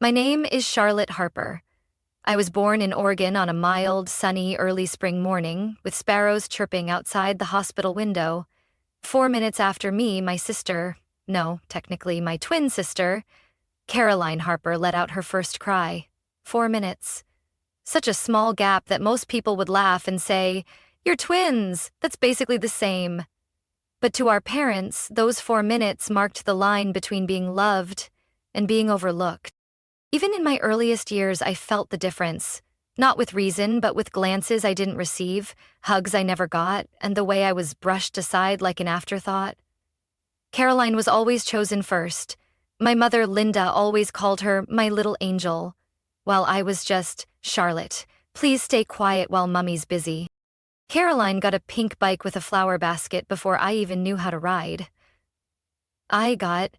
My name is Charlotte Harper. I was born in Oregon on a mild, sunny, early spring morning, with sparrows chirping outside the hospital window. 4 minutes after me, my sister, no, technically my twin sister, Caroline Harper, let out her first cry. 4 minutes. Such a small gap that most people would laugh and say, "You're twins, that's basically the same." But to our parents, those 4 minutes marked the line between being loved and being overlooked. Even in my earliest years, I felt the difference. Not with reason, but with glances I didn't receive, hugs I never got, and the way I was brushed aside like an afterthought. Caroline was always chosen first. My mother, Linda, always called her my little angel, while I was just, "Charlotte, please stay quiet while Mummy's busy." Caroline got a pink bike with a flower basket before I even knew how to ride. I got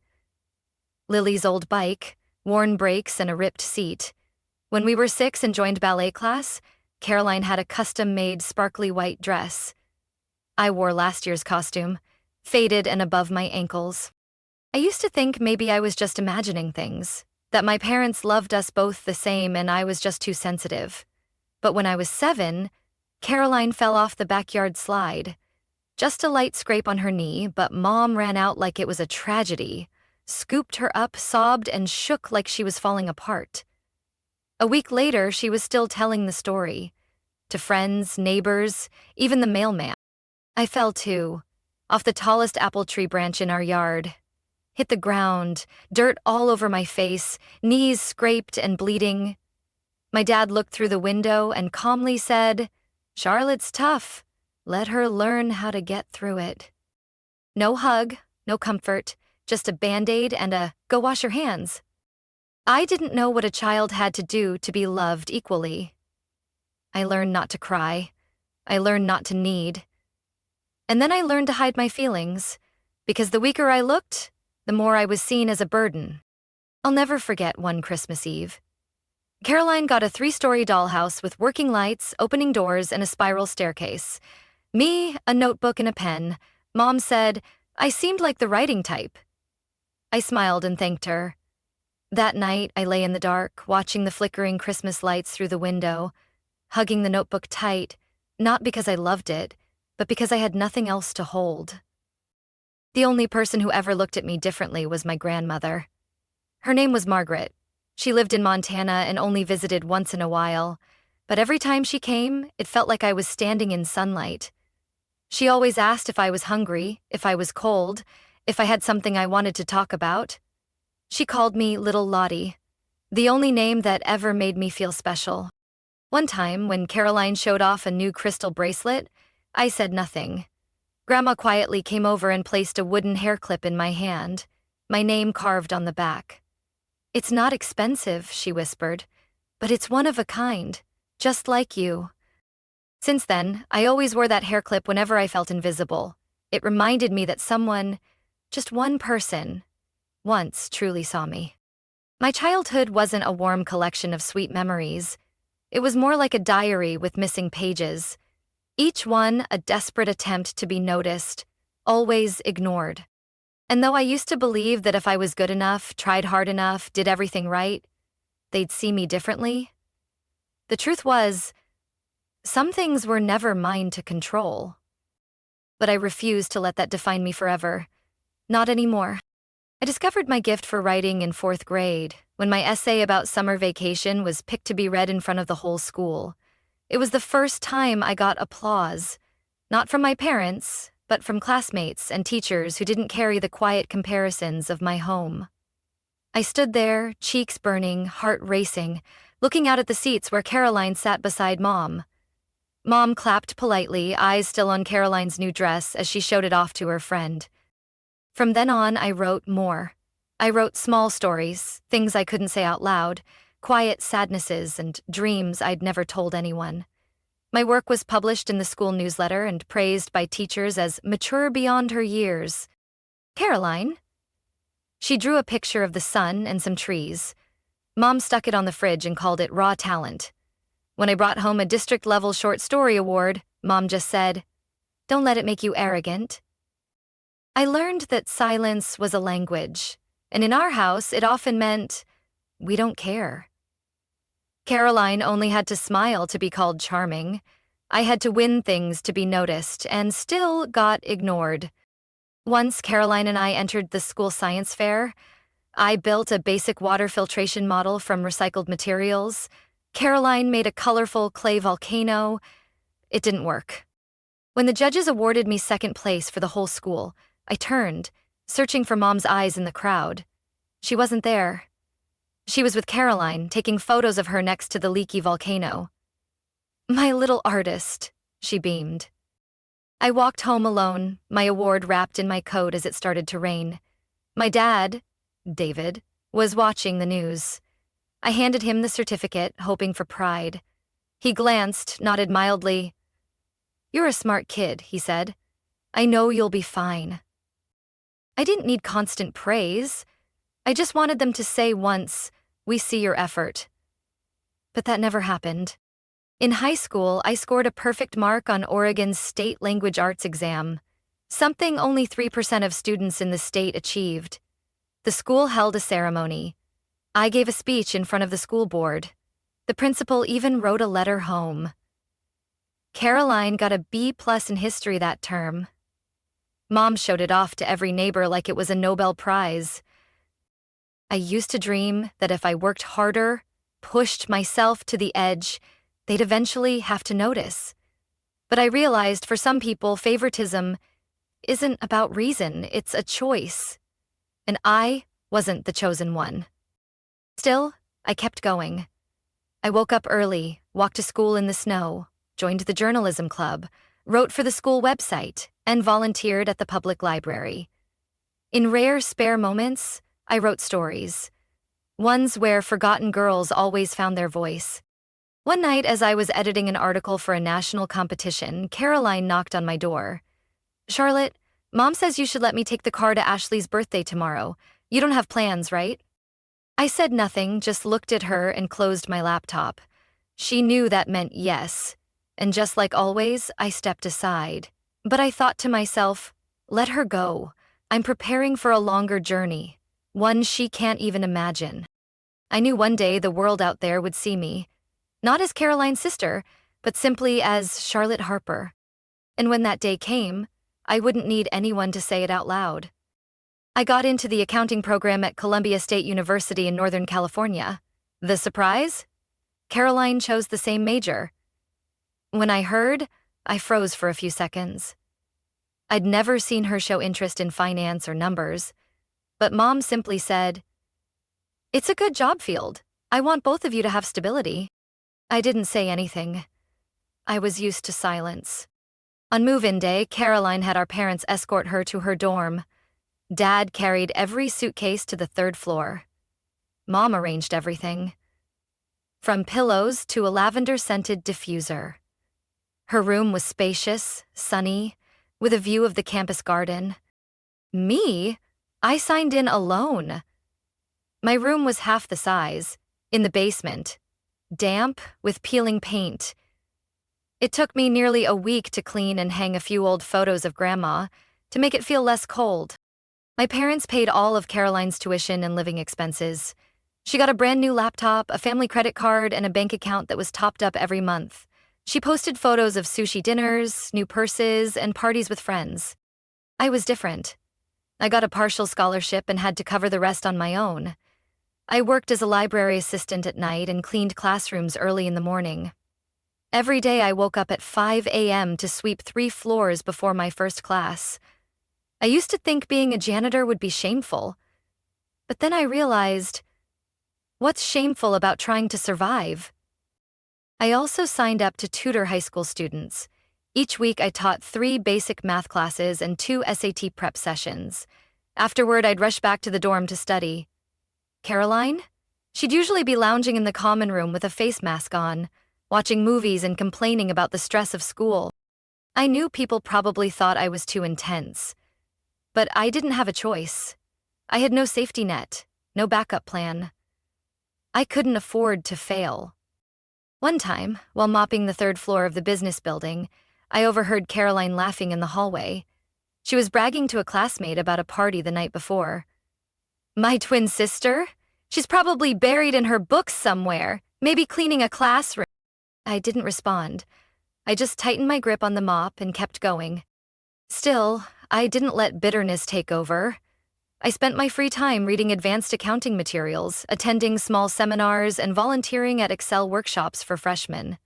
Lily's old bike, worn brakes, and a ripped seat. When we were 6 and joined ballet class, Caroline had a custom-made sparkly white dress. I wore last year's costume, faded and above my ankles. I used to think maybe I was just imagining things, that my parents loved us both the same and I was just too sensitive. But when I was 7, Caroline fell off the backyard slide. Just a light scrape on her knee, but Mom ran out like it was a tragedy, scooped her up, sobbed, and shook like she was falling apart. A week later, she was still telling the story. To friends, neighbors, even the mailman. I fell too, off the tallest apple tree branch in our yard. Hit the ground, dirt all over my face, knees scraped and bleeding. My dad looked through the window and calmly said, "Charlotte's tough. Let her learn how to get through it." No hug, no comfort, just a Band-Aid and a "go wash your hands." I didn't know what a child had to do to be loved equally. I learned not to cry. I learned not to need. And then I learned to hide my feelings, because the weaker I looked, the more I was seen as a burden. I'll never forget one Christmas Eve. Caroline got a 3-story dollhouse with working lights, opening doors, and a spiral staircase. Me, a notebook and a pen. Mom said, I seemed like the writing type. I smiled and thanked her. That night, I lay in the dark, watching the flickering Christmas lights through the window, hugging the notebook tight, not because I loved it, but because I had nothing else to hold. The only person who ever looked at me differently was my grandmother. Her name was Margaret. She lived in Montana and only visited once in a while, but every time she came, it felt like I was standing in sunlight. She always asked if I was hungry, if I was cold, if I had something I wanted to talk about. She called me Little Lottie, the only name that ever made me feel special. One time, when Caroline showed off a new crystal bracelet, I said nothing. Grandma quietly came over and placed a wooden hair clip in my hand, my name carved on the back. "It's not expensive," she whispered, "but it's one of a kind, just like you." Since then, I always wore that hair clip whenever I felt invisible. It reminded me that someone, just one person, once truly saw me. My childhood wasn't a warm collection of sweet memories. It was more like a diary with missing pages. Each one a desperate attempt to be noticed, always ignored. And though I used to believe that if I was good enough, tried hard enough, did everything right, they'd see me differently, the truth was, some things were never mine to control. But I refused to let that define me forever. Not anymore. I discovered my gift for writing in 4th grade, when my essay about summer vacation was picked to be read in front of the whole school. It was the first time I got applause, not from my parents, but from classmates and teachers who didn't carry the quiet comparisons of my home. I stood there, cheeks burning, heart racing, looking out at the seats where Caroline sat beside Mom. Mom clapped politely, eyes still on Caroline's new dress as she showed it off to her friend. From then on, I wrote more. I wrote small stories, things I couldn't say out loud, quiet sadnesses and dreams I'd never told anyone. My work was published in the school newsletter and praised by teachers as mature beyond her years. Caroline? She drew a picture of the sun and some trees. Mom stuck it on the fridge and called it raw talent. When I brought home a district-level short story award, Mom just said, "Don't let it make you arrogant." I learned that silence was a language, and in our house it often meant, we don't care. Caroline only had to smile to be called charming. I had to win things to be noticed, and still got ignored. Once Caroline and I entered the school science fair, I built a basic water filtration model from recycled materials. Caroline made a colorful clay volcano. It didn't work. When the judges awarded me second place for the whole school, I turned, searching for Mom's eyes in the crowd. She wasn't there. She was with Caroline, taking photos of her next to the leaky volcano. "My little artist," she beamed. I walked home alone, my award wrapped in my coat as it started to rain. My dad, David, was watching the news. I handed him the certificate, hoping for pride. He glanced, nodded mildly. "You're a smart kid," he said. "I know you'll be fine." I didn't need constant praise. I just wanted them to say once, "We see your effort." But that never happened. In high school, I scored a perfect mark on Oregon's state language arts exam, something only 3% of students in the state achieved. The school held a ceremony. I gave a speech in front of the school board. The principal even wrote a letter home. Caroline got a B+ in history that term. Mom showed it off to every neighbor like it was a Nobel Prize. I used to dream that if I worked harder, pushed myself to the edge, they'd eventually have to notice. But I realized for some people, favoritism isn't about reason, it's a choice. And I wasn't the chosen one. Still, I kept going. I woke up early, walked to school in the snow, joined the journalism club, wrote for the school website, and volunteered at the public library. In rare spare moments, I wrote stories. Ones where forgotten girls always found their voice. One night, as I was editing an article for a national competition, Caroline knocked on my door. "Charlotte, Mom says you should let me take the car to Ashley's birthday tomorrow. You don't have plans, right?" I said nothing, just looked at her and closed my laptop. She knew that meant yes, and just like always, I stepped aside. But I thought to myself, let her go. I'm preparing for a longer journey, one she can't even imagine. I knew one day the world out there would see me, not as Caroline's sister, but simply as Charlotte Harper. And when that day came, I wouldn't need anyone to say it out loud. I got into the accounting program at Columbia State University in Northern California. The surprise? Caroline chose the same major. When I heard, I froze for a few seconds. I'd never seen her show interest in finance or numbers, but Mom simply said, "It's a good job field. I want both of you to have stability." I didn't say anything. I was used to silence. On move-in day, Caroline had our parents escort her to her dorm. Dad carried every suitcase to the 3rd floor. Mom arranged everything, from pillows to a lavender-scented diffuser. Her room was spacious, sunny, with a view of the campus garden. Me? I signed in alone. My room was half the size, in the basement, damp, with peeling paint. It took me nearly a week to clean and hang a few old photos of Grandma to make it feel less cold. My parents paid all of Caroline's tuition and living expenses. She got a brand new laptop, a family credit card, and a bank account that was topped up every month. She posted photos of sushi dinners, new purses, and parties with friends. I was different. I got a partial scholarship and had to cover the rest on my own. I worked as a library assistant at night and cleaned classrooms early in the morning. Every day I woke up at 5 a.m. to sweep 3 floors before my first class. I used to think being a janitor would be shameful. But then I realized, what's shameful about trying to survive? I also signed up to tutor high school students. Each week I taught 3 basic math classes and 2 SAT prep sessions. Afterward, I'd rush back to the dorm to study. Caroline? She'd usually be lounging in the common room with a face mask on, watching movies and complaining about the stress of school. I knew people probably thought I was too intense. But I didn't have a choice. I had no safety net, no backup plan. I couldn't afford to fail. One time, while mopping the 3rd floor of the business building, I overheard Caroline laughing in the hallway. She was bragging to a classmate about a party the night before. "My twin sister? She's probably buried in her books somewhere, maybe cleaning a classroom. I didn't respond. I just tightened my grip on the mop and kept going. Still, I didn't let bitterness take over. I spent my free time reading advanced accounting materials, attending small seminars, and volunteering at Excel workshops for freshmen.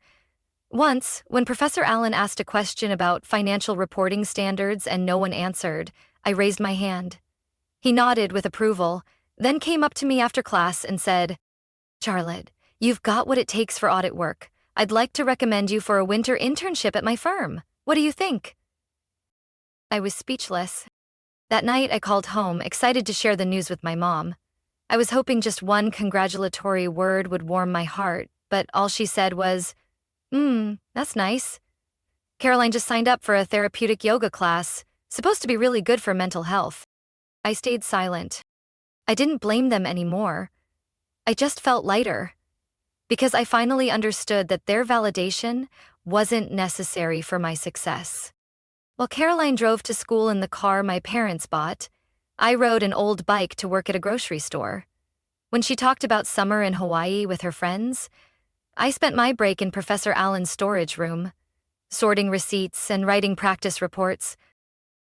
Once, when Professor Allen asked a question about financial reporting standards and no one answered, I raised my hand. He nodded with approval, then came up to me after class and said, "Charlotte, you've got what it takes for audit work. I'd like to recommend you for a winter internship at my firm. What do you think?" I was speechless. That night, I called home, excited to share the news with my mom. I was hoping just one congratulatory word would warm my heart, but all she said was, that's nice. Caroline just signed up for a therapeutic yoga class, supposed to be really good for mental health." I stayed silent. I didn't blame them anymore. I just felt lighter, because I finally understood that their validation wasn't necessary for my success. While Caroline drove to school in the car my parents bought, I rode an old bike to work at a grocery store. When she talked about summer in Hawaii with her friends, I spent my break in Professor Allen's storage room, sorting receipts and writing practice reports.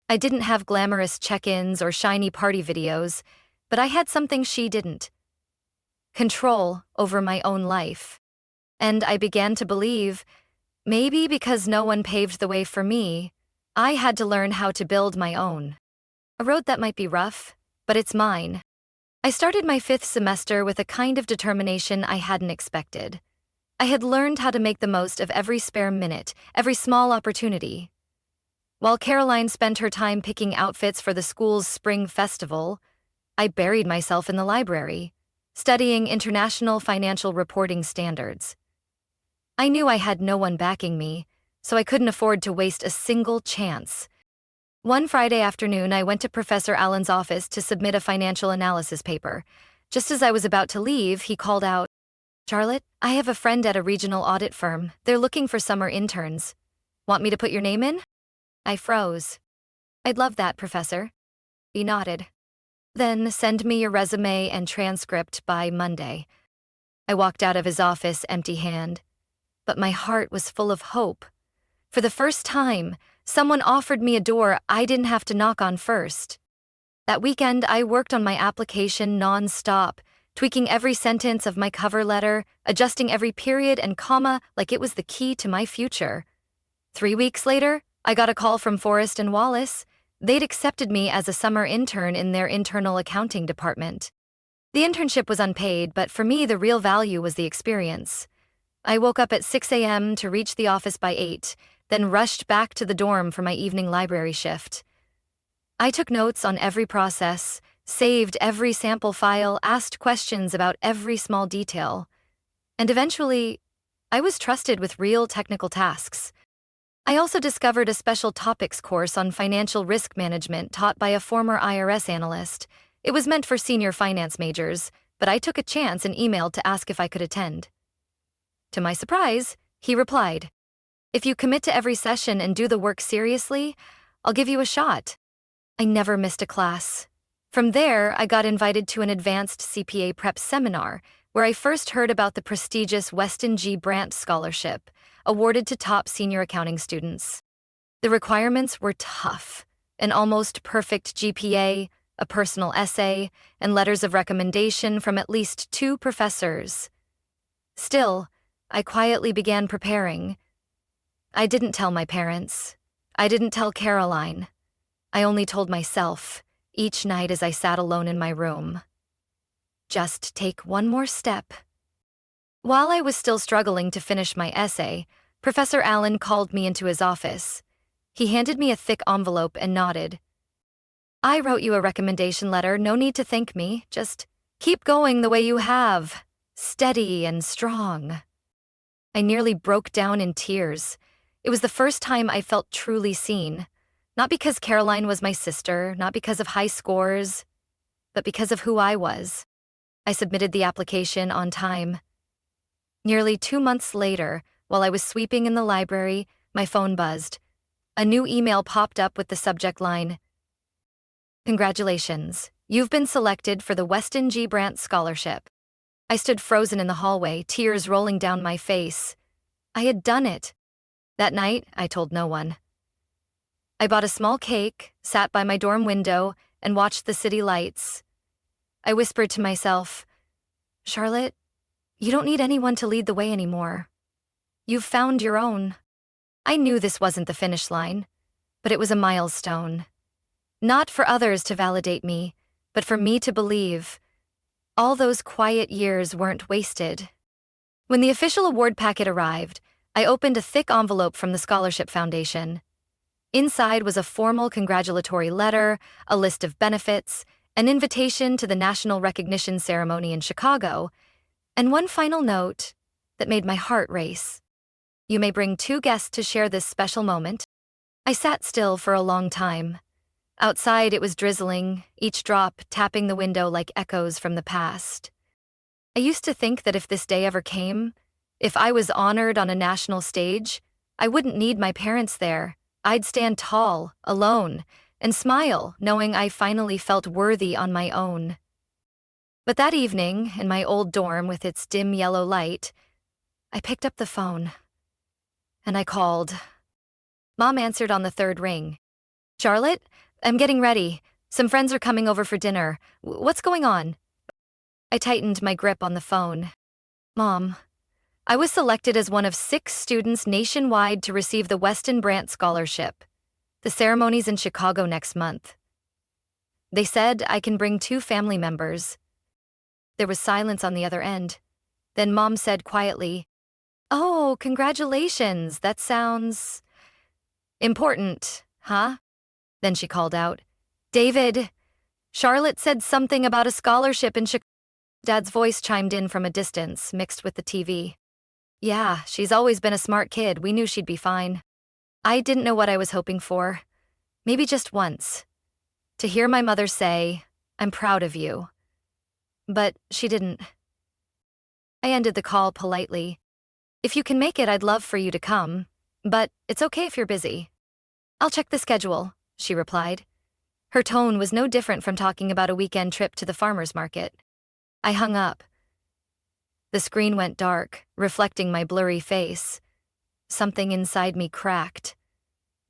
I didn't have glamorous check-ins or shiny party videos, but I had something she didn't: control over my own life. And I began to believe, maybe because no one paved the way for me, I had to learn how to build my own. A road that might be rough, but it's mine. I started my 5th semester with a kind of determination I hadn't expected. I had learned how to make the most of every spare minute, every small opportunity. While Caroline spent her time picking outfits for the school's spring festival, I buried myself in the library, studying international financial reporting standards. I knew I had no one backing me, so I couldn't afford to waste a single chance. One Friday afternoon, I went to Professor Allen's office to submit a financial analysis paper. Just as I was about to leave, he called out, "Charlotte, I have a friend at a regional audit firm. They're looking for summer interns. Want me to put your name in?" I froze. "I'd love that, Professor." He nodded. "Then send me your resume and transcript by Monday." I walked out of his office empty-handed, but my heart was full of hope. For the first time, someone offered me a door I didn't have to knock on first. That weekend, I worked on my application non-stop, tweaking every sentence of my cover letter, adjusting every period and comma like it was the key to my future. 3 weeks later, I got a call from Forrest and Wallace. They'd accepted me as a summer intern in their internal accounting department. The internship was unpaid, but for me, the real value was the experience. I woke up at 6 a.m. to reach the office by 8, then rushed back to the dorm for my evening library shift. I took notes on every process, saved every sample file, asked questions about every small detail. And eventually, I was trusted with real technical tasks. I also discovered a special topics course on financial risk management taught by a former IRS analyst. It was meant for senior finance majors, but I took a chance and emailed to ask if I could attend. To my surprise, he replied, "If you commit to every session and do the work seriously, I'll give you a shot." I never missed a class. From there, I got invited to an advanced CPA prep seminar, where I first heard about the prestigious Weston G. Brandt Scholarship, awarded to top senior accounting students. The requirements were tough: an almost perfect GPA, a personal essay, and letters of recommendation from at least 2 professors. Still, I quietly began preparing. I didn't tell my parents. I didn't tell Caroline. I only told myself, each night as I sat alone in my room. Just take one more step. While I was still struggling to finish my essay, Professor Allen called me into his office. He handed me a thick envelope and nodded. "I wrote you a recommendation letter, no need to thank me. Just keep going the way you have. Steady and strong." I nearly broke down in tears. It was the first time I felt truly seen. Not because Caroline was my sister, not because of high scores, but because of who I was. I submitted the application on time. Nearly 2 months later, while I was sweeping in the library, my phone buzzed. A new email popped up with the subject line, "Congratulations, You've been selected for the Weston G. Brant Scholarship. I stood frozen in the hallway, tears rolling down my face. I had done it. That night, I told no one. I bought a small cake, sat by my dorm window, and watched the city lights. I whispered to myself, Charlotte, you don't need anyone to lead the way anymore. You've found your own. I knew this wasn't the finish line, but it was a milestone. Not for others to validate me, but for me to believe. All those quiet years weren't wasted. When the official award packet arrived, I opened a thick envelope from the Scholarship Foundation. Inside was a formal congratulatory letter, a list of benefits, an invitation to the National Recognition Ceremony in Chicago, and one final note that made my heart race. You may bring 2 guests to share this special moment. I sat still for a long time. Outside it was drizzling, each drop tapping the window like echoes from the past. I used to think that if this day ever came, if I was honored on a national stage, I wouldn't need my parents there. I'd stand tall, alone, and smile, knowing I finally felt worthy on my own. But that evening, in my old dorm with its dim yellow light, I picked up the phone. And I called. Mom answered on the 3rd ring. Charlotte, I'm getting ready. Some friends are coming over for dinner. What's going on? I tightened my grip on the phone. Mom, I was selected as one of 6 students nationwide to receive the Weston Brant Scholarship. The ceremony's in Chicago next month. They said I can bring 2 family members. There was silence on the other end. Then Mom said quietly, Oh, congratulations, that sounds important, huh? Then she called out, David, Charlotte said something about a scholarship in Chicago. Dad's voice chimed in from a distance, mixed with the TV. Yeah, she's always been a smart kid. We knew she'd be fine. I didn't know what I was hoping for. Maybe just once. To hear my mother say, I'm proud of you. But she didn't. I ended the call politely. If you can make it, I'd love for you to come. But it's okay if you're busy. I'll check the schedule, she replied. Her tone was no different from talking about a weekend trip to the farmer's market. I hung up. The screen went dark, reflecting my blurry face. Something inside me cracked.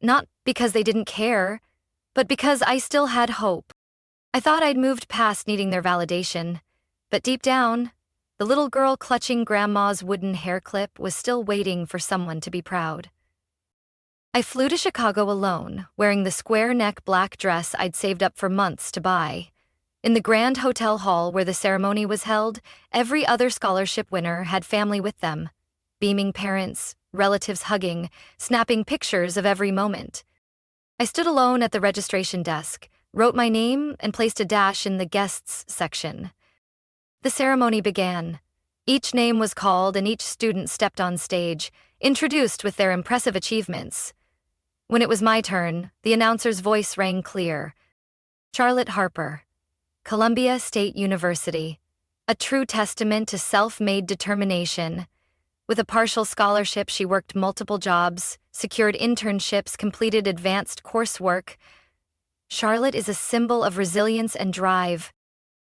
Not because they didn't care, but because I still had hope. I thought I'd moved past needing their validation, but deep down, the little girl clutching Grandma's wooden hair clip was still waiting for someone to be proud. I flew to Chicago alone, wearing the square-neck black dress I'd saved up for months to buy. In the grand hotel hall where the ceremony was held, every other scholarship winner had family with them. Beaming parents, relatives hugging, snapping pictures of every moment. I stood alone at the registration desk, wrote my name, and placed a dash in the guests section. The ceremony began. Each name was called and each student stepped on stage, introduced with their impressive achievements. When it was my turn, the announcer's voice rang clear. Charlotte Harper, Columbia State University, a true testament to self-made determination. With a partial scholarship, she worked multiple jobs, secured internships, completed advanced coursework. Charlotte is a symbol of resilience and drive.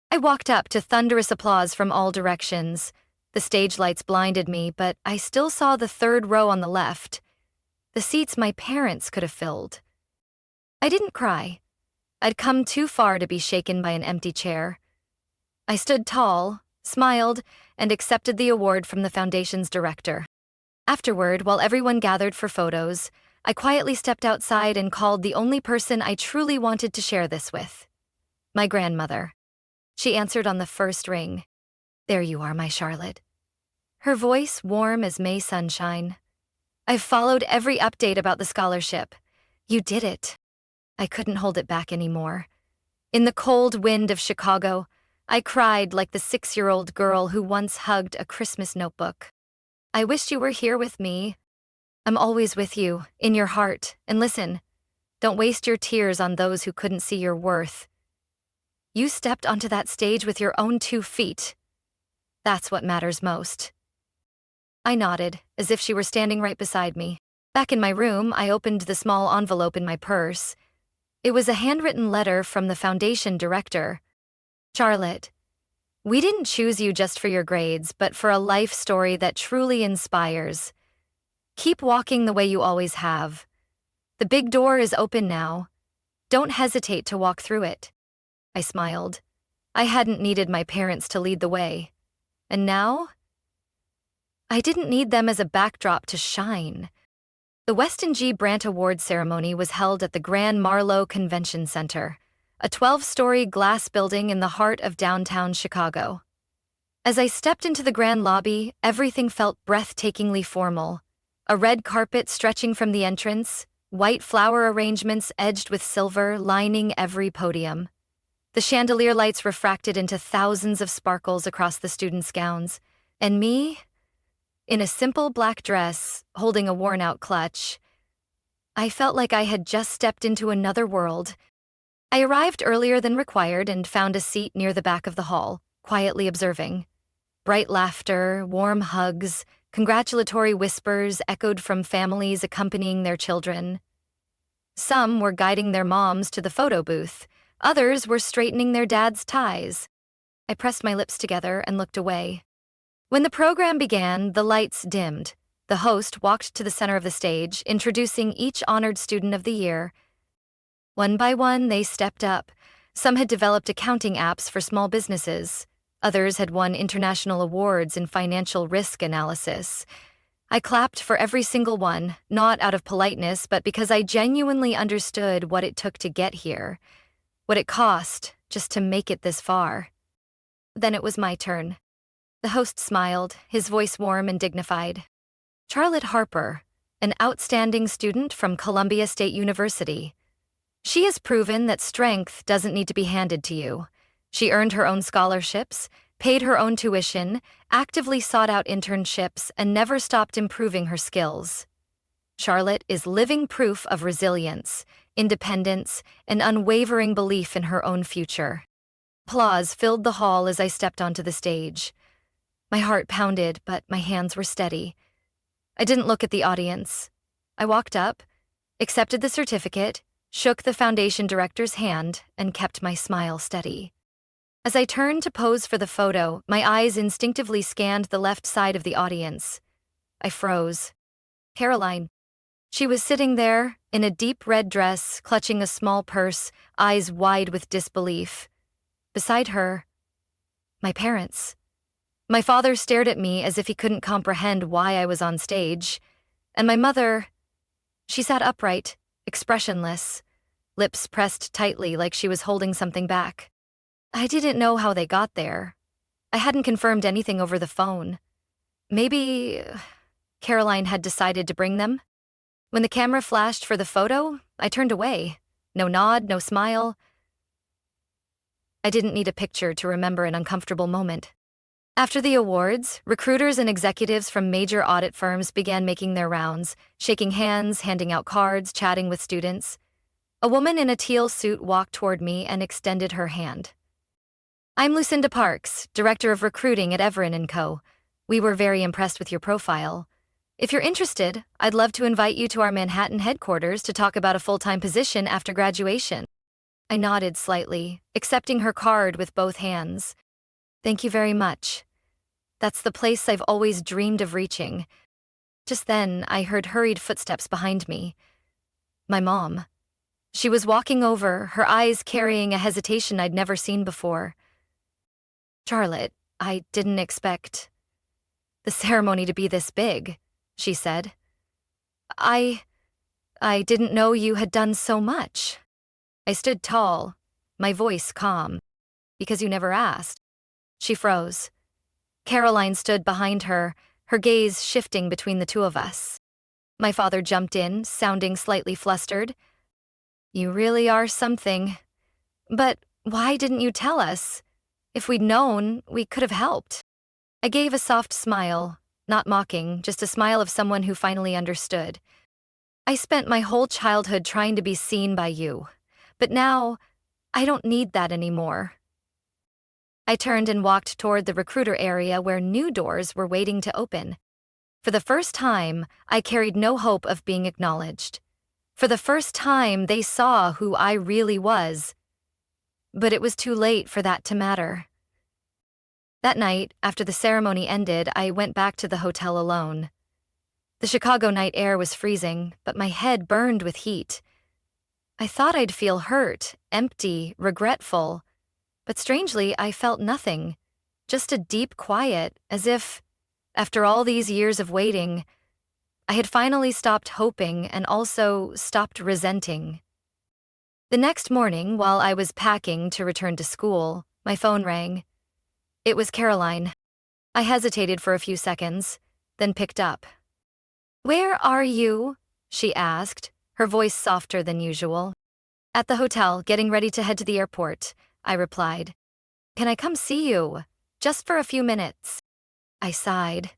I walked up to thunderous applause from all directions. The stage lights blinded me, but I still saw the 3rd row on the left. The seats my parents could have filled. I didn't cry. I'd come too far to be shaken by an empty chair. I stood tall, smiled, and accepted the award from the foundation's director. Afterward, while everyone gathered for photos, I quietly stepped outside and called the only person I truly wanted to share this with. My grandmother. She answered on the 1st ring. There you are, my Charlotte. Her voice warm as May sunshine. I've followed every update about the scholarship. You did it. I couldn't hold it back anymore. In the cold wind of Chicago, I cried like the 6-year-old girl who once hugged a Christmas notebook. I wished you were here with me. I'm always with you, in your heart, and listen, don't waste your tears on those who couldn't see your worth. You stepped onto that stage with your own 2 feet. That's what matters most. I nodded, as if she were standing right beside me. Back in my room, I opened the small envelope in my purse. It was a handwritten letter from the foundation director. Charlotte, we didn't choose you just for your grades, but for a life story that truly inspires. Keep walking the way you always have. The big door is open now. Don't hesitate to walk through it. I smiled. I hadn't needed my parents to lead the way. And now? I didn't need them as a backdrop to shine. The Weston G. Brant Award ceremony was held at the Grand Marlowe Convention Center, a 12-story glass building in the heart of downtown Chicago. As I stepped into the grand lobby, everything felt breathtakingly formal. A red carpet stretching from the entrance, white flower arrangements edged with silver lining every podium. The chandelier lights refracted into thousands of sparkles across the students' gowns, and me, in a simple black dress, holding a worn-out clutch, I felt like I had just stepped into another world. I arrived earlier than required and found a seat near the back of the hall, quietly observing. Bright laughter, warm hugs, congratulatory whispers echoed from families accompanying their children. Some were guiding their moms to the photo booth. Others were straightening their dads' ties. I pressed my lips together and looked away. When the program began, the lights dimmed. The host walked to the center of the stage, introducing each honored student of the year. One by one, they stepped up. Some had developed accounting apps for small businesses. Others had won international awards in financial risk analysis. I clapped for every single one, not out of politeness, but because I genuinely understood what it took to get here. What it cost just to make it this far. Then it was my turn. The host smiled, his voice warm and dignified. Charlotte Harper, an outstanding student from Columbia State University. She has proven that strength doesn't need to be handed to you. She earned her own scholarships, paid her own tuition, actively sought out internships, and never stopped improving her skills. Charlotte is living proof of resilience, independence, and unwavering belief in her own future. Applause filled the hall as I stepped onto the stage. My heart pounded, but my hands were steady. I didn't look at the audience. I walked up, accepted the certificate, shook the foundation director's hand, and kept my smile steady. As I turned to pose for the photo, my eyes instinctively scanned the left side of the audience. I froze. Caroline. She was sitting there, in a deep red dress, clutching a small purse, eyes wide with disbelief. Beside her, my parents. My father stared at me as if he couldn't comprehend why I was on stage, and my mother, she sat upright, expressionless, lips pressed tightly like she was holding something back. I didn't know how they got there. I hadn't confirmed anything over the phone. Maybe Caroline had decided to bring them? When the camera flashed for the photo, I turned away. No nod, no smile. I didn't need a picture to remember an uncomfortable moment. After the awards, recruiters and executives from major audit firms began making their rounds, shaking hands, handing out cards, chatting with students. A woman in a teal suit walked toward me and extended her hand. I'm Lucinda Parks, Director of Recruiting at Everin & Co. We were very impressed with your profile. If you're interested, I'd love to invite you to our Manhattan headquarters to talk about a full-time position after graduation. I nodded slightly, accepting her card with both hands. Thank you very much. That's the place I've always dreamed of reaching. Just then, I heard hurried footsteps behind me. My mom. She was walking over, her eyes carrying a hesitation I'd never seen before. Charlotte, I didn't expect the ceremony to be this big, she said. I didn't know you had done so much. I stood tall, my voice calm. Because you never asked. She froze. Caroline stood behind her, her gaze shifting between the two of us. My father jumped in, sounding slightly flustered. You really are something. But why didn't you tell us? If we'd known, we could have helped. I gave a soft smile, not mocking, just a smile of someone who finally understood. I spent my whole childhood trying to be seen by you, but now I don't need that anymore. I turned and walked toward the recruiter area where new doors were waiting to open. For the first time, I carried no hope of being acknowledged. For the first time, they saw who I really was. but it was too late for that to matter. That night, after the ceremony ended, I went back to the hotel alone. The Chicago night air was freezing, but my head burned with heat. I thought I'd feel hurt, empty, regretful, but strangely, I felt nothing, just a deep quiet, as if, after all these years of waiting, I had finally stopped hoping and also stopped resenting. The next morning, while I was packing to return to school, my phone rang. It was Caroline. I hesitated for a few seconds, then picked up. "Where are you?" she asked, her voice softer than usual. "At the hotel, getting ready to head to the airport," I replied. "Can I come see you? Just for a few minutes." I sighed.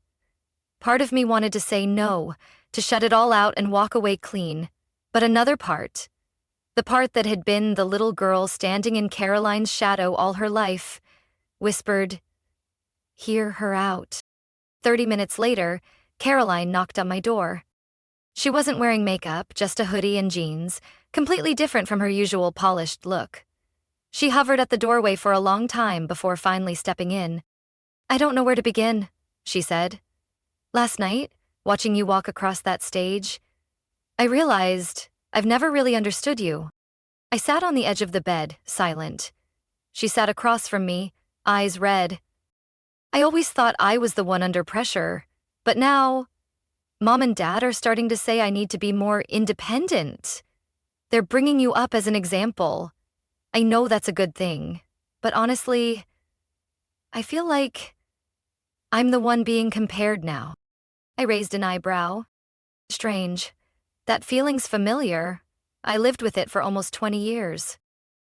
Part of me wanted to say no, to shut it all out and walk away clean, but another part, the part that had been the little girl standing in Caroline's shadow all her life, whispered, "Hear her out." 30 minutes later, Caroline knocked on my door. She wasn't wearing makeup, just a hoodie and jeans, completely different from her usual polished look. She hovered at the doorway for a long time before finally stepping in. "I don't know where to begin," she said. "Last night, watching you walk across that stage, I realized I've never really understood you." I sat on the edge of the bed, silent. She sat across from me, eyes red. "I always thought I was the one under pressure, but now, Mom and Dad are starting to say I need to be more independent. They're bringing you up as an example. I know that's a good thing, but honestly, I feel like I'm the one being compared now." I raised an eyebrow. "Strange. That feeling's familiar. I lived with it for almost 20 years.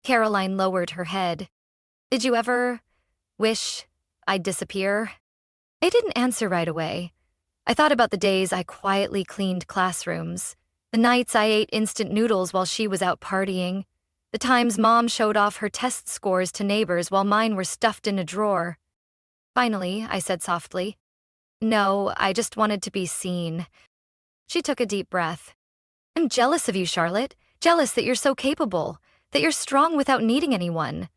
Caroline lowered her head. "Did you ever wish I'd disappear?" I didn't answer right away. I thought about the days I quietly cleaned classrooms, the nights I ate instant noodles while she was out partying, the times Mom showed off her test scores to neighbors while mine were stuffed in a drawer. Finally, I said softly, "No, I just wanted to be seen." She took a deep breath. "I'm jealous of you, Charlotte. Jealous that you're so capable, that you're strong without needing anyone.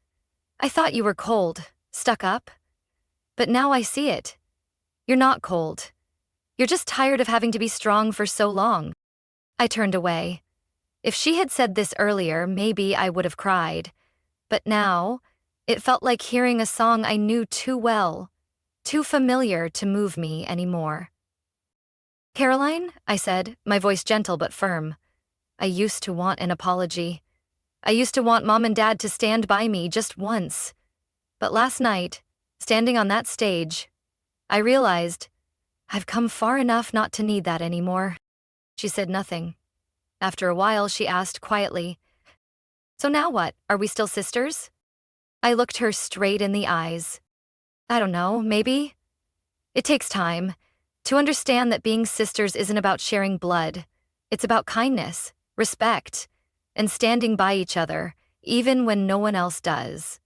I thought you were cold, stuck up. But now I see it. You're not cold. You're just tired of having to be strong for so long." I turned away. If she had said this earlier, maybe I would have cried. But now, it felt like hearing a song I knew too well, too familiar to move me anymore. "Caroline," I said, my voice gentle but firm. "I used to want an apology. I used to want Mom and Dad to stand by me just once. But last night, standing on that stage, I realized I've come far enough not to need that anymore." She said nothing. After a while, she asked quietly, "So now what? Are we still sisters?" I looked her straight in the eyes. "I don't know, maybe. It takes time to understand that being sisters isn't about sharing blood. It's about kindness, respect, and standing by each other, even when no one else does."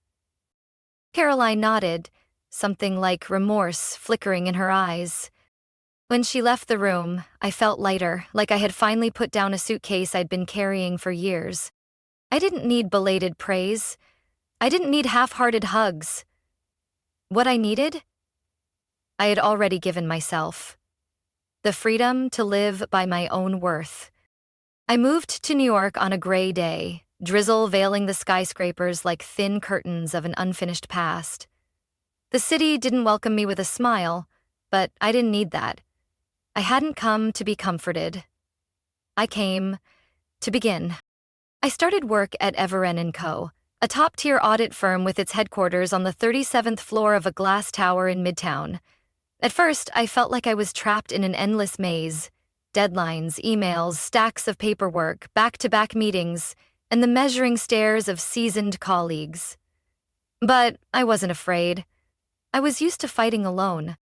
Caroline nodded, something like remorse flickering in her eyes. When she left the room, I felt lighter, like I had finally put down a suitcase I'd been carrying for years. I didn't need belated praise. I didn't need half-hearted hugs. What I needed? I had already given myself. The freedom to live by my own worth. I moved to New York on a gray day, drizzle veiling the skyscrapers like thin curtains of an unfinished past. The city didn't welcome me with a smile, but I didn't need that. I hadn't come to be comforted. I came to begin. I started work at Everett & Co., a top-tier audit firm with its headquarters on the 37th floor of a glass tower in Midtown. At first, I felt like I was trapped in an endless maze. Deadlines, emails, stacks of paperwork, back-to-back meetings, and the measuring stares of seasoned colleagues. But I wasn't afraid. I was used to fighting alone.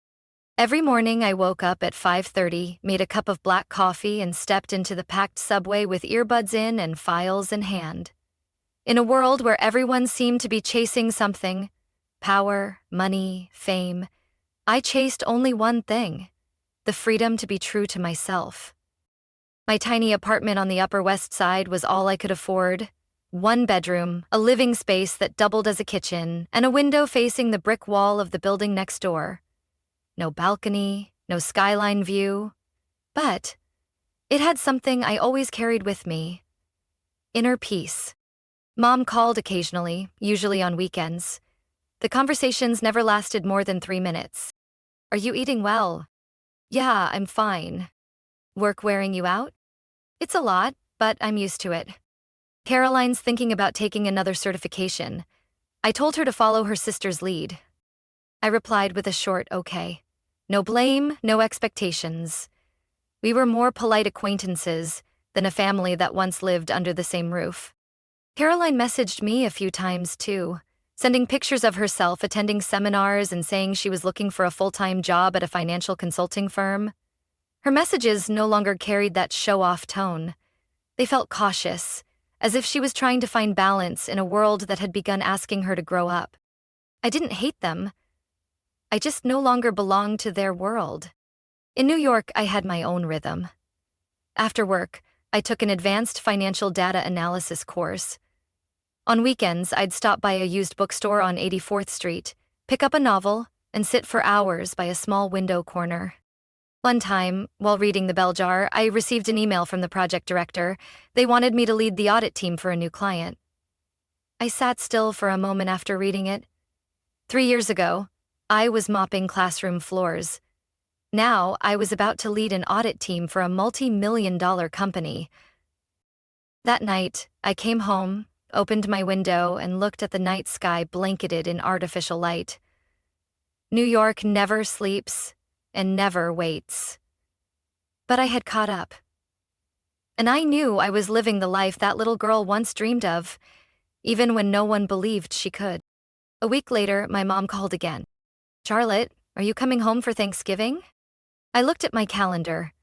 Every morning I woke up at 5:30, made a cup of black coffee, and stepped into the packed subway with earbuds in and files in hand. In a world where everyone seemed to be chasing something, power, money, fame, I chased only one thing: the freedom to be true to myself. My tiny apartment on the Upper West Side was all I could afford. One bedroom, a living space that doubled as a kitchen, and a window facing the brick wall of the building next door. No balcony, no skyline view. But it had something I always carried with me: inner peace. Mom called occasionally, usually on weekends. The conversations never lasted more than 3 minutes. Are you eating well? Yeah, I'm fine. Work wearing you out? It's a lot, but I'm used to it. Caroline's thinking about taking another certification. I told her to follow her sister's lead. I replied with a short okay. No blame, no expectations. We were more polite acquaintances than a family that once lived under the same roof. Caroline messaged me a few times too, sending pictures of herself attending seminars and saying she was looking for a full-time job at a financial consulting firm. Her messages no longer carried that show-off tone. They felt cautious, as if she was trying to find balance in a world that had begun asking her to grow up. I didn't hate them. I just no longer belonged to their world. In New York, I had my own rhythm. After work, I took an advanced financial data analysis course. On weekends, I'd stop by a used bookstore on 84th Street, pick up a novel, and sit for hours by a small window corner. One time, while reading the bell jar, I received an email from the project director. They wanted me to lead the audit team for a new client. I sat still for a moment after reading it. 3 years ago, I was mopping classroom floors. Now, I was about to lead an audit team for a multi-million-dollar company. That night, I came home, opened my window, and looked at the night sky blanketed in artificial light. New York never sleeps and never waits. But I had caught up. And I knew I was living the life that little girl once dreamed of, even when no one believed she could. A week later, my mom called again. Charlotte, are you coming home for Thanksgiving? I looked at my calendar.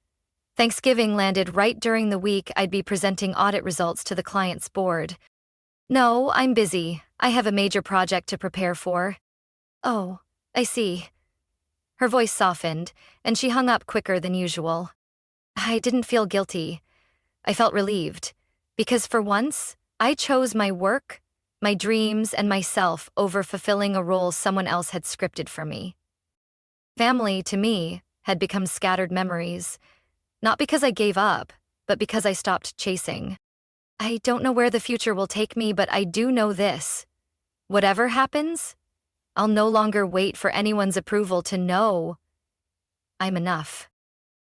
Thanksgiving landed right during the week I'd be presenting audit results to the client's board. No, I'm busy. I have a major project to prepare for. Oh, I see. Her voice softened, and she hung up quicker than usual. I didn't feel guilty. I felt relieved, because for once, I chose my work, my dreams, and myself over fulfilling a role someone else had scripted for me. Family, to me, had become scattered memories, not because I gave up, but because I stopped chasing. I don't know where the future will take me, but I do know this. Whatever happens, I'll no longer wait for anyone's approval to know I'm enough.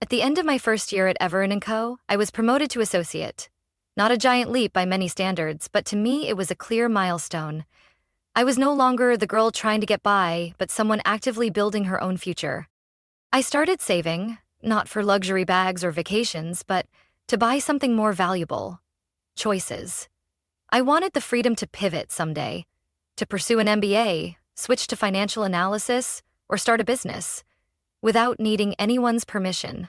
At the end of my first year at Everett & Co., I was promoted to associate. Not a giant leap by many standards, but to me it was a clear milestone. I was no longer the girl trying to get by, but someone actively building her own future. I started saving, not for luxury bags or vacations, but to buy something more valuable: choices. I wanted the freedom to pivot someday, to pursue an MBA, switch to financial analysis, or start a business, without needing anyone's permission.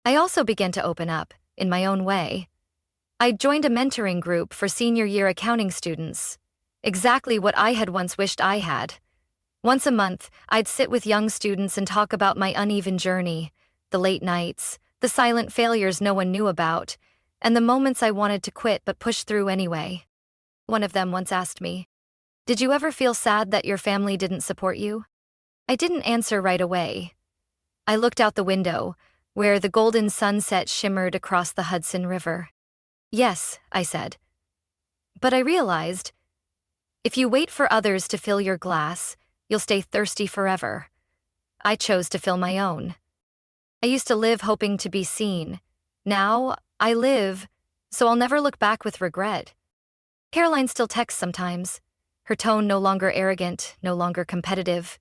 I also began to open up, in my own way. I joined a mentoring group for senior year accounting students, exactly what I had once wished I had. Once a month, I'd sit with young students and talk about my uneven journey, the late nights, the silent failures no one knew about, and the moments I wanted to quit but pushed through anyway. One of them once asked me, "Did you ever feel sad that your family didn't support you?" I didn't answer right away. I looked out the window, where the golden sunset shimmered across the Hudson River. Yes, I said. But I realized, if you wait for others to fill your glass, you'll stay thirsty forever. I chose to fill my own. I used to live hoping to be seen. Now, I live, so I'll never look back with regret. Caroline still texts sometimes, her tone no longer arrogant, no longer competitive.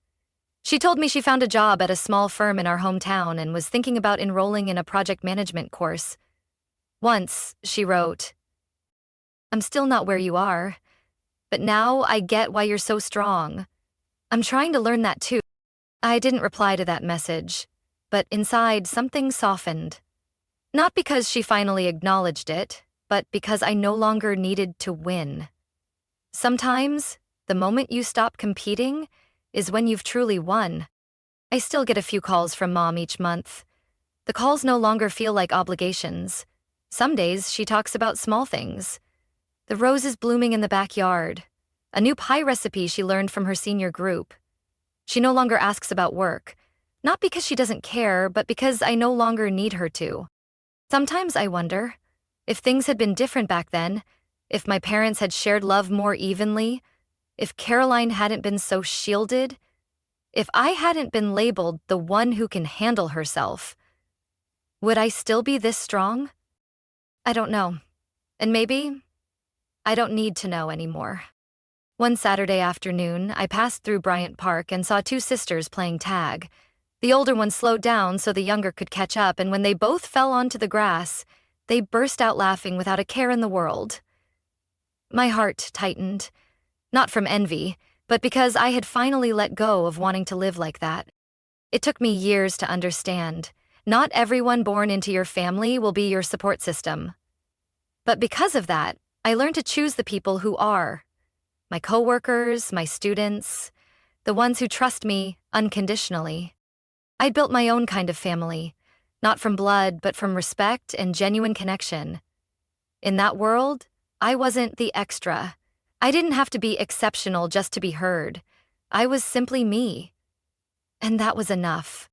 She told me she found a job at a small firm in our hometown and was thinking about enrolling in a project management course. Once, she wrote, "I'm still not where you are, but now I get why you're so strong. I'm trying to learn that too." I didn't reply to that message, but inside something softened. Not because she finally acknowledged it, but because I no longer needed to win. Sometimes, the moment you stop competing is when you've truly won. I still get a few calls from Mom each month. The calls no longer feel like obligations. Some days she talks about small things. the roses blooming in the backyard, a new pie recipe she learned from her senior group. She no longer asks about work, not because she doesn't care, but because I no longer need her to. Sometimes I wonder, if things had been different back then, if my parents had shared love more evenly, if Caroline hadn't been so shielded, if I hadn't been labeled the one who can handle herself, would I still be this strong? I don't know. And maybe I don't need to know anymore. One Saturday afternoon, I passed through Bryant Park and saw two sisters playing tag. The older one slowed down so the younger could catch up, and when they both fell onto the grass, they burst out laughing without a care in the world. My heart tightened, not from envy, but because I had finally let go of wanting to live like that. It took me years to understand. Not everyone born into your family will be your support system. But because of that, I learned to choose the people who are. My coworkers, my students, the ones who trust me unconditionally. I'd built my own kind of family, not from blood, but from respect and genuine connection. In that world, I wasn't the extra. I didn't have to be exceptional just to be heard. I was simply me. And that was enough.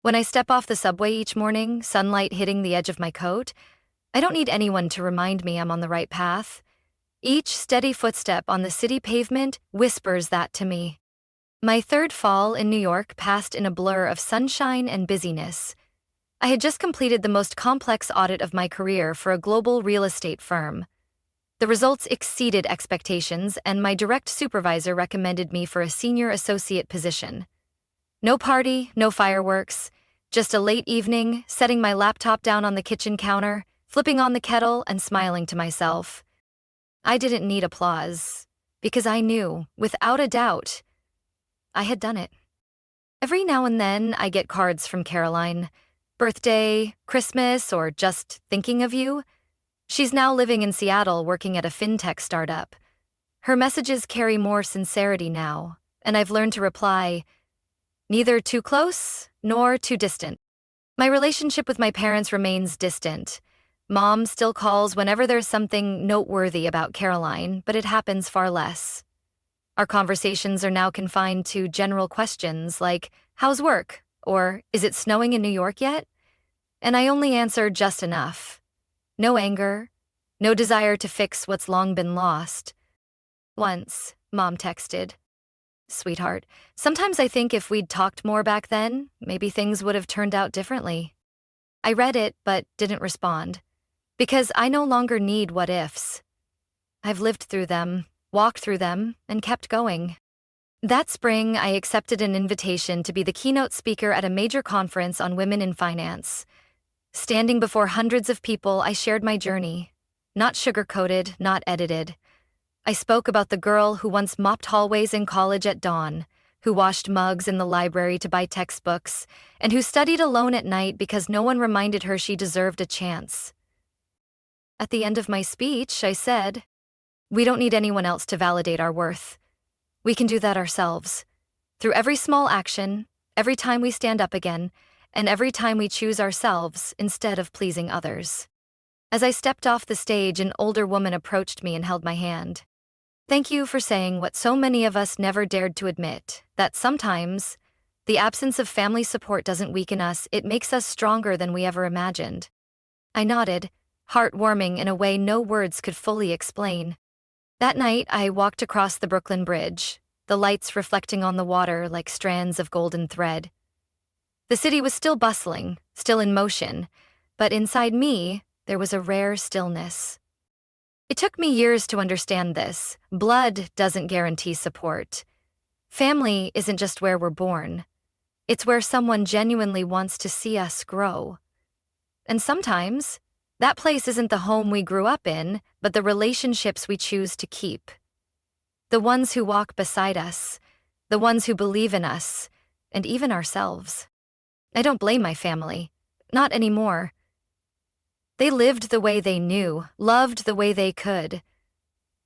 When I step off the subway each morning, sunlight hitting the edge of my coat, I don't need anyone to remind me I'm on the right path. Each steady footstep on the city pavement whispers that to me. My third fall in New York passed in a blur of sunshine and busyness. I had just completed the most complex audit of my career for a global real estate firm. The results exceeded expectations, and my direct supervisor recommended me for a senior associate position. No party, no fireworks, just a late evening, setting my laptop down on the kitchen counter, flipping on the kettle, and smiling to myself. I didn't need applause, because I knew, without a doubt, I had done it. Every now and then, I get cards from Caroline. Birthday, Christmas, or just thinking of you. She's now living in Seattle working at a fintech startup. Her messages carry more sincerity now, and I've learned to reply, neither too close nor too distant. My relationship with my parents remains distant. Mom still calls whenever there's something noteworthy about Caroline, but it happens far less. Our conversations are now confined to general questions like, how's work? Or, is it snowing in New York yet? And I only answer just enough. No anger, no desire to fix what's long been lost. Once, Mom texted, "Sweetheart, sometimes I think if we'd talked more back then, maybe things would have turned out differently." I read it, but didn't respond. Because I no longer need what-ifs. I've lived through them, walked through them, and kept going. That spring, I accepted an invitation to be the keynote speaker at a major conference on women in finance. Standing before hundreds of people, I shared my journey. Not sugar-coated, not edited. I spoke about the girl who once mopped hallways in college at dawn, who washed mugs in the library to buy textbooks, and who studied alone at night because no one reminded her she deserved a chance. At the end of my speech, I said, "We don't need anyone else to validate our worth. We can do that ourselves. Through every small action, every time we stand up again, and every time we choose ourselves instead of pleasing others." As I stepped off the stage, an older woman approached me and held my hand. "Thank you for saying what so many of us never dared to admit, that sometimes the absence of family support doesn't weaken us, it makes us stronger than we ever imagined." I nodded, heartwarming in a way no words could fully explain. That night, I walked across the Brooklyn Bridge, the lights reflecting on the water like strands of golden thread. The city was still bustling, still in motion, but inside me, there was a rare stillness. It took me years to understand this. Blood doesn't guarantee support. Family isn't just where we're born. It's where someone genuinely wants to see us grow. And sometimes, that place isn't the home we grew up in, but the relationships we choose to keep. The ones who walk beside us, the ones who believe in us, and even ourselves. I don't blame my family. Not anymore. They lived the way they knew, loved the way they could.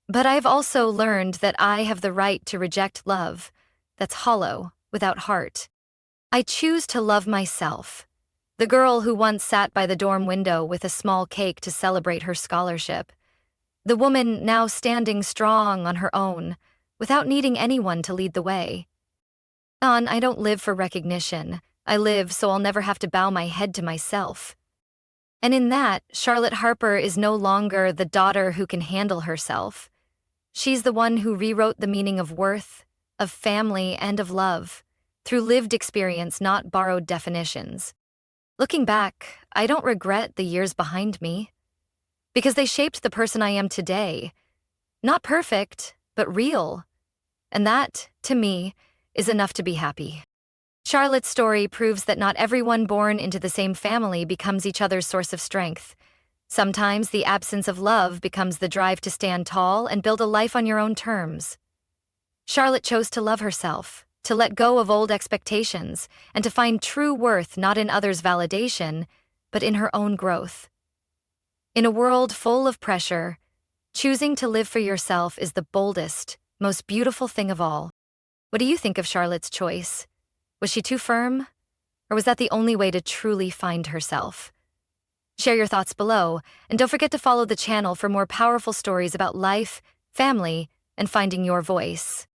But I've also learned that I have the right to reject love that's hollow, without heart. I choose to love myself. The girl who once sat by the dorm window with a small cake to celebrate her scholarship. The woman now standing strong on her own, without needing anyone to lead the way. I don't live for recognition. I live so I'll never have to bow my head to myself. And in that, Charlotte Harper is no longer the daughter who can handle herself. She's the one who rewrote the meaning of worth, of family, and of love, through lived experience, not borrowed definitions. Looking back, I don't regret the years behind me, because they shaped the person I am today. Not perfect, but real. And that, to me, is enough to be happy. Charlotte's story proves that not everyone born into the same family becomes each other's source of strength. Sometimes the absence of love becomes the drive to stand tall and build a life on your own terms. Charlotte chose to love herself, to let go of old expectations, and to find true worth not in others' validation, but in her own growth. In a world full of pressure, choosing to live for yourself is the boldest, most beautiful thing of all. What do you think of Charlotte's choice? Was she too firm? Or was that the only way to truly find herself? Share your thoughts below, and don't forget to follow the channel for more powerful stories about life, family, and finding your voice.